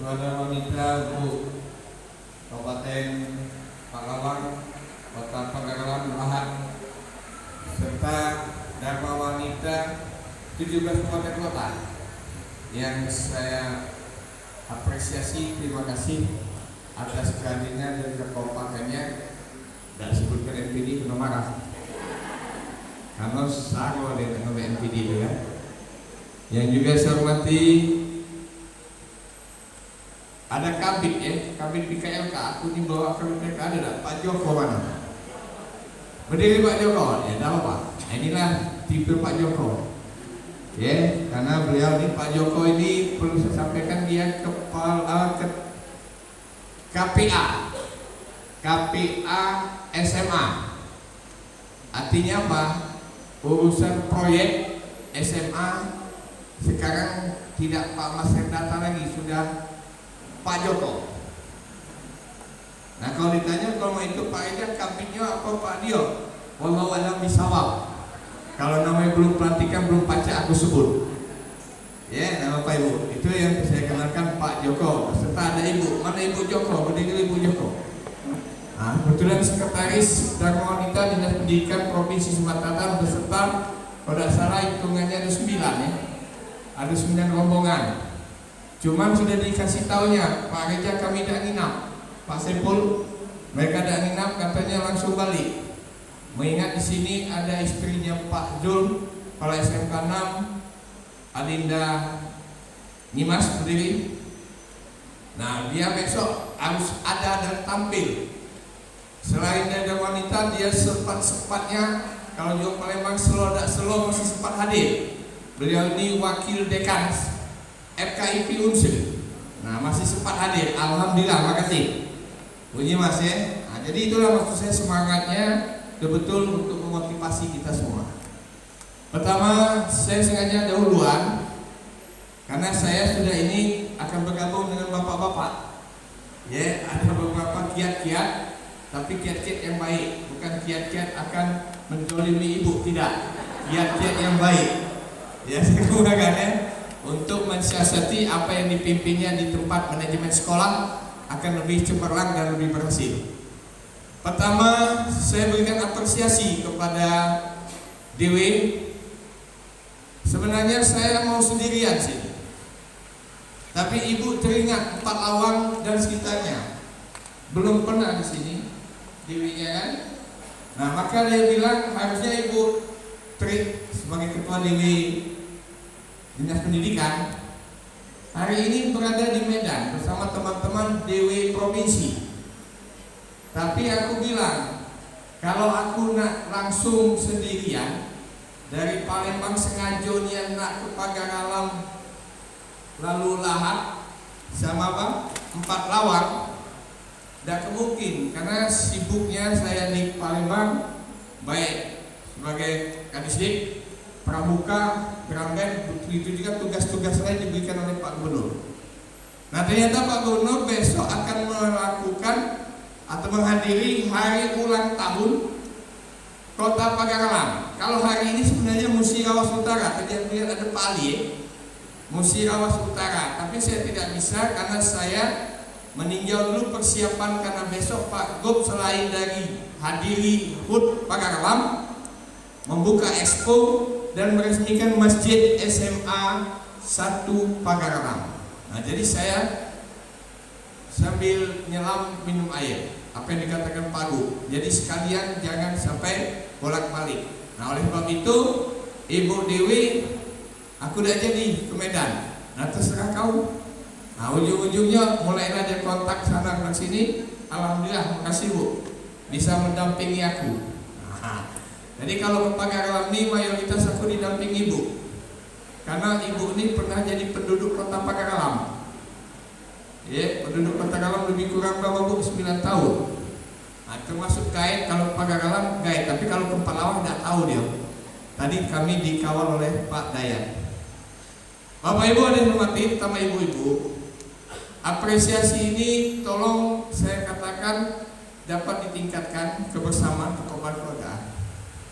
Kepada wanita Bu Kabupaten Pakalawang, Kota Pagarawan Lahat, serta Dharma Wanita 17 kabupaten kota yang saya apresiasi, terima kasih atas kehadirannya dan kekompakannya. Dan sebutkan NPD kena marah karena sama dengan NPD itu ya. Yang juga saya hormati ada Kabit ya, Kabit BKLK. Aku di bawah Kabit mereka ada tak? Pak Joko mana? Berdiri Pak Joko, ya tak apa. Inilah tipe Pak Joko. Ya, karena beliau ini Pak Joko ini perlu saya sampaikan dia kepala KPA SMA. Artinya apa? Urusan proyek SMA sekarang tidak Pak Mas Hendata lagi, sudah Pak Joko. Nah kalau ditanya kalau itu Pak Eda Kabitnya apa Pak Dio? Wallahu a'lam bishawab. Kalau namanya belum pelantikan, belum pacak aku sebut. Ya, nama Pak Ibu. Itu yang saya kenalkan Pak Joko. Serta ada Ibu. Mana Ibu Joko? Berdiri Ibu Joko. Nah, kebetulan Sekretaris Dharma Wanita Dinas Pendidikan Provinsi Sumatera Selatan beserta, kalau tidak salah hitungannya ada 9 ya. Ada 9 rombongan. Cuman sudah dikasih taunya, Pak Reja kami tidak nginap. Pak Sepul, mereka tidak nginap, katanya langsung balik. Mengingat di sini ada istrinya Pak Zul, kepala SMK 6, Adinda Nyimas berdiri. Nah dia besok harus ada dan tampil. Selain ada wanita, dia sempat-sempatnya kalau juga Palembang slow tak slow masih sempat hadir. Beliau ini wakil dekan FKIP Unsur. Nah masih sempat hadir. Alhamdulillah, makasih. Bunyi Mas ya. Nah, jadi itulah maksud saya semangatnya. Betul untuk memotivasi kita semua. Pertama, saya sengaja dahuluan karena saya sudah ini akan bergabung dengan bapak-bapak. Ya, ada beberapa kiat-kiat, tapi kiat-kiat yang baik, bukan kiat-kiat akan menzalimi ibu, tidak. Kiat-kiat yang baik. Ya, saya gunakan ya untuk mensiasati apa yang dipimpinnya di tempat manajemen sekolah akan lebih cemerlang dan lebih berhasil. Pertama, saya berikan apresiasi kepada Dewi. Sebenarnya saya mau sendirian sih, tapi ibu teringat 4 Lawang dan sekitarnya. Belum pernah di sini Dewinya kan. Nah maka dia bilang harusnya ibu Tri sebagai ketua Dewi Dinas Pendidikan hari ini berada di Medan bersama teman-teman Dewi Provinsi. Tapi aku bilang, kalau aku nak langsung sendirian dari Palembang sengaja niat nak ke Pagar Alam lalu Lahat sama apa 4 Lawang, tidak mungkin karena sibuknya saya di Palembang baik sebagai Kadisdik, Pramuka, Gramben, itu juga tugas-tugas lain diberikan oleh Pak Gubernur. Nah ternyata Pak Gubernur besok akan melakukan atau menghadiri hari ulang tahun Kota Pagarawan. Kalau hari ini sebenarnya Musirawas Utara, tadi yang lihat ada Pak Ali, Musirawas Utara, tapi saya tidak bisa karena saya meninjau dulu persiapan karena besok Pak Gub selain dari hadiri HUT Pagarawan, membuka expo dan meresmikan Masjid SMA 1 Pagarawan. Nah jadi saya sambil nyelam minum air. Apa yang dikatakan Pak Gub. Jadi sekalian jangan sampai bolak-balik. Nah oleh sebab itu Ibu Dewi, aku udah jadi ke Medan. Nah terserah kau. Nah ujung-ujungnya mulailah dia kontak sana ke sini. Alhamdulillah, makasih Bu, bisa mendampingi aku. Nah, jadi kalau ke Pagar Alam ini mayoritas aku didampingi Ibu, karena Ibu ini pernah jadi penduduk Kota Pagar Alam. Ya, penduduk Kota Alam lebih kurang berapa Bu? 9 tahun. Nah, termasuk guide, kalau Pagar Alam guide, tapi kalau ke Lawang tidak tahu dia. Tadi kami dikawal oleh Pak Dayan. Bapak Ibu ada yang hormati, terutama ibu-ibu, apresiasi ini tolong saya katakan dapat ditingkatkan kebersamaan kekompakan keluarga.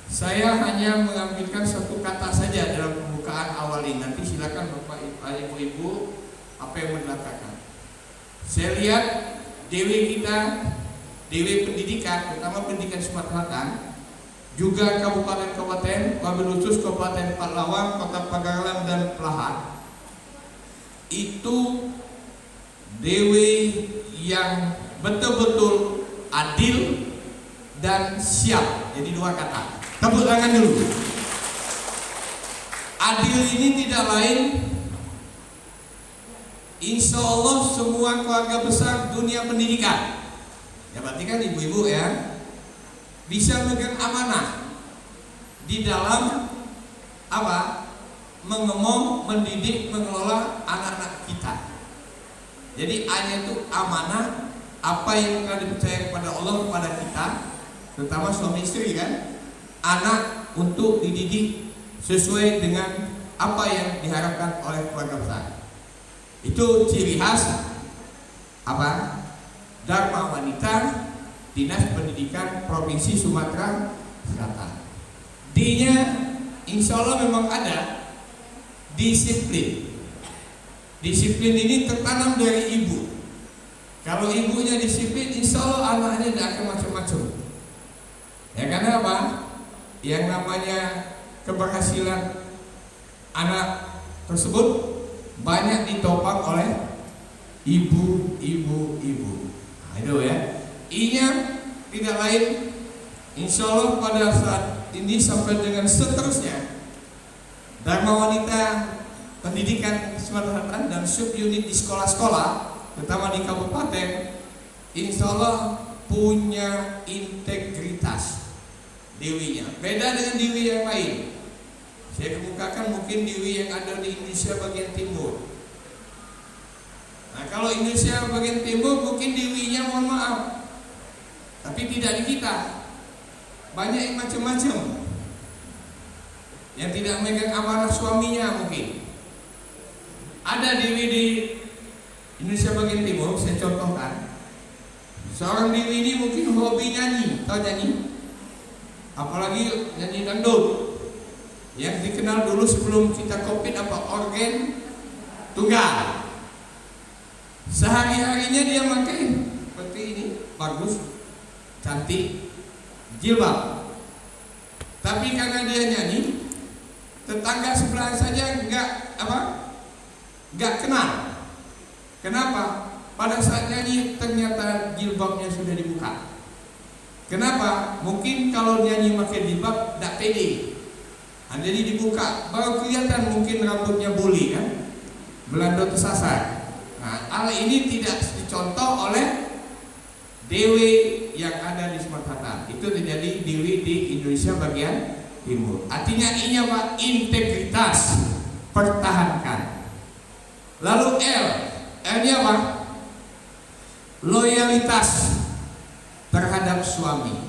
Saya hanya mengambilkan satu kata saja dalam pembukaan awal ini. Nanti silakan Bapak Ibu apa yang mau dilakukan. Saya lihat DW kita, DW pendidikan, terutama pendidikan Sumatera Selatan, juga kabupaten-kabupaten, wabil khusus Kabupaten Pahlawan, Kota Pagalan dan Pelahan, itu DW yang betul-betul adil dan siap. Jadi dua kata. Tepuk tangan dulu. Adil ini tidak lain, insya Allah semua keluarga besar dunia pendidikan, ya berarti kan ibu-ibu ya, bisa memegang amanah di dalam apa? Mengemong, mendidik, mengelola anak-anak kita. Jadi hanya itu amanah apa yang telah dipercaya kepada Allah kepada kita, terutama suami istri kan, anak untuk dididik sesuai dengan apa yang diharapkan oleh keluarga besar. Itu ciri khas apa? Dharma Wanita Dinas Pendidikan Provinsi Sumatera Selatan. D-nya insya Allah memang ada disiplin. Disiplin ini tertanam dari ibu. Kalau ibunya disiplin, insya Allah anaknya tidak akan macam-macam. Ya karena apa? Yang namanya keberhasilan anak tersebut banyak ditopang oleh ibu. Nah, itu ya. I-nya tidak lain, insya Allah pada saat ini sampai dengan seterusnya, Dharma Wanita Pendidikan Sumatera Selatan dan subunit di sekolah-sekolah, terutama di kabupaten, insya Allah punya integritas dewinya. Beda dengan dewi yang lain. Saya kemukakan mungkin dewi yang ada di Indonesia bagian timur. Nah kalau Indonesia bagian timur mungkin dewinya mohon maaf, tapi tidak di kita. Banyak yang macam-macam, yang tidak memegang amanah suaminya mungkin. Ada dewi di Indonesia bagian timur, saya contohkan. Seorang dewi ini mungkin hobi nyanyi, tahu nyanyi? Apalagi nyanyi dangdut, yang dikenal dulu sebelum kita COVID apa, organ tunggal. Sehari-harinya dia pakai seperti ini, bagus, cantik, jilbab. Tapi karena dia nyanyi, tetangga sebelah saja nggak kenal. Kenapa? Pada saat nyanyi ternyata jilbabnya sudah dibuka. Kenapa? Mungkin kalau nyanyi pakai jilbab tidak pede. Nah, jadi dibuka, baru kelihatan mungkin rambutnya buli kan, belando tersasar. Nah, hal ini tidak dicontoh oleh dewi yang ada di Sumatera Selatan. Itu terjadi dewi di Indonesia bagian timur. Artinya ini apa? Integritas, pertahankan. Lalu L-nya apa? Loyalitas terhadap suami.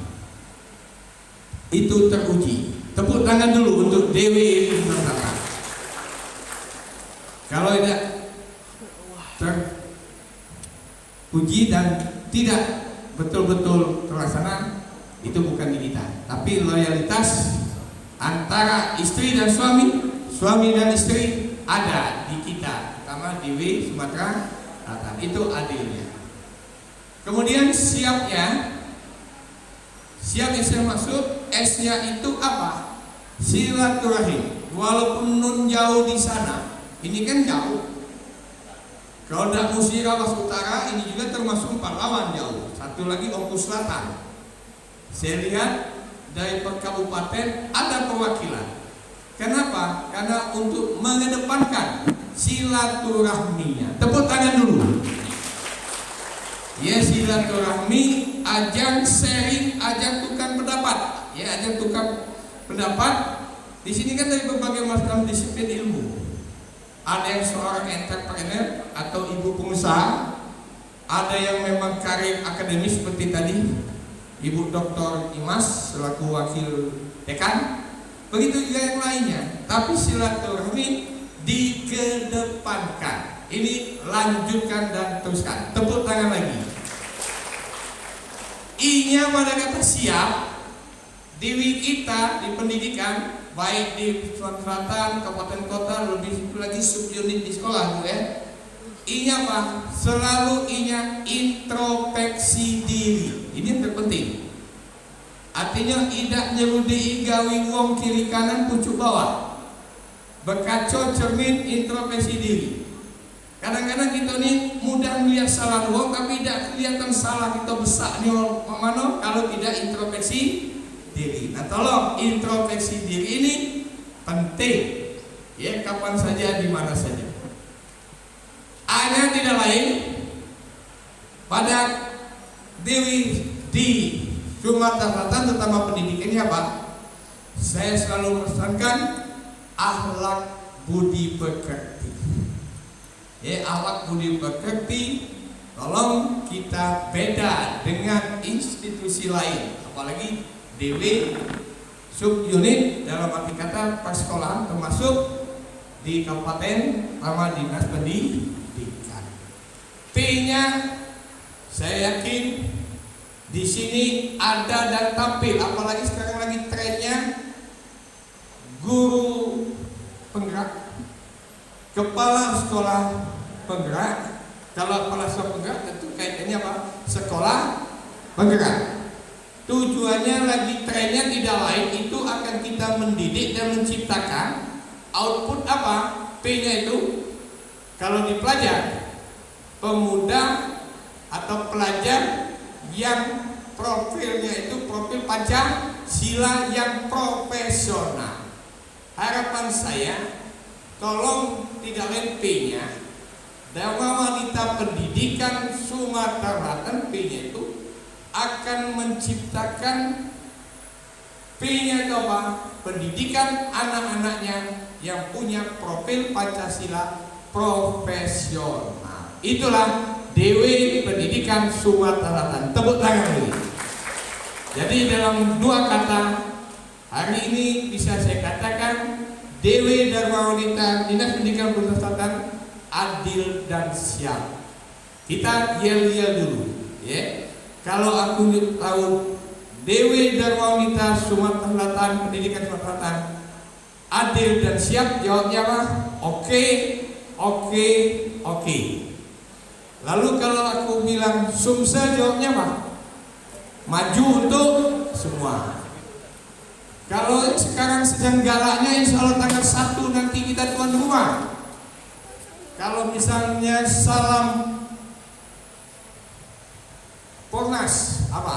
Itu teruji. Tepuk tangan dulu untuk Dewi Nurtata. Kalau tidak teruji dan tidak betul-betul terlaksana, itu bukan di kita. Tapi loyalitas antara istri dan suami dan istri ada di kita, terutama Dewi Sumatera Selatan. Itu adilnya. Kemudian siapnya saya maksud S-nya itu apa? Silaturahim. Walaupun nun jauh di sana, ini kan jauh. Kalau tidak Musirawas Utara, ini juga termasuk Pahlawan jauh. Satu lagi Oku Selatan. Saya lihat dari per kabupaten ada perwakilan. Kenapa? Karena untuk mengedepankan silaturahminya. Tepuk tangan dulu. Ya, silaturahmi, ajang sharing, ajang tukar pendapat. Ya, ajang tukar pendapat. Di sini kan dari berbagai macam disiplin ilmu. Ada yang seorang entrepreneur atau ibu pengusaha, ada yang memang karir akademis seperti tadi Ibu Dr. Imas selaku wakil dekan. Begitu juga yang lainnya. Tapi silaturahmi dikedepankan. Ini lanjutkan dan teruskan. Tepuk tangan lagi. I-nya pada kata siap. Dewi kita di pendidikan, baik di Sumatera Selatan, kabupaten kota, lebih lagi subunit di sekolah, ya. I-nya apa? Selalu I-nya introspeksi diri. Ini yang terpenting. Artinya tidak nyeludi gawi wong kiri kanan pucuk bawah. Berkaca cermin introspeksi diri. Kadang-kadang kita nih mudah melihat salah wong tapi tidak kelihatan salah kita besarnya mana kalau tidak introspeksi diri. Nah tolong introspeksi diri ini penting. Ya kapan saja di mana saja. A-nya tidak lain pada Dewi di Sumatera Selatan terutama pendidikannya apa? Saya selalu pesankan akhlak budi pekerti. Ya akhlak budi pekerti, tolong kita beda dengan institusi lain, apalagi DW subunit dalam arti kata persekolahan termasuk di kabupaten sama dinas pendidikan. P-nya saya yakin di sini ada dan tampil, apalagi sekarang lagi trennya guru penggerak, kepala sekolah penggerak. Kalau kepala sekolah penggerak tentu kaitannya apa? Sekolah penggerak. Tujuannya lagi trennya tidak lain itu akan kita mendidik dan menciptakan output apa? P-nya itu kalau dipelajari pemuda atau pelajar yang profilnya itu profil Pancasila yang profesional. Harapan saya tolong tidak lain P-nya Dharma Wanita Pendidikan Sumatera Selatan P-nya itu akan menciptakan P-nya itu apa? Pendidikan anak-anaknya yang punya profil Pancasila profesional. Itulah DW Pendidikan Sumatera Selatan. Tepuk tangan ini. Jadi dalam dua kata hari ini bisa saya katakan DW Dharma Wanita Dinas Pendidikan Sumatera Selatan adil dan siap. Kita yel-yel dulu, ya. Kalau aku tahu DW Dharma Wanita Sumatera Selatan Pendidikan Sumatera Selatan adil dan siap, jawabnya apa? Oke, oke, oke. Lalu kalau aku bilang Sumsel, jawabnya apa? Maju untuk semua. Kalau sekarang sedang galaknya insya Allah tanggal 1 nanti kita tuan rumah. Kalau misalnya salam Pornas apa?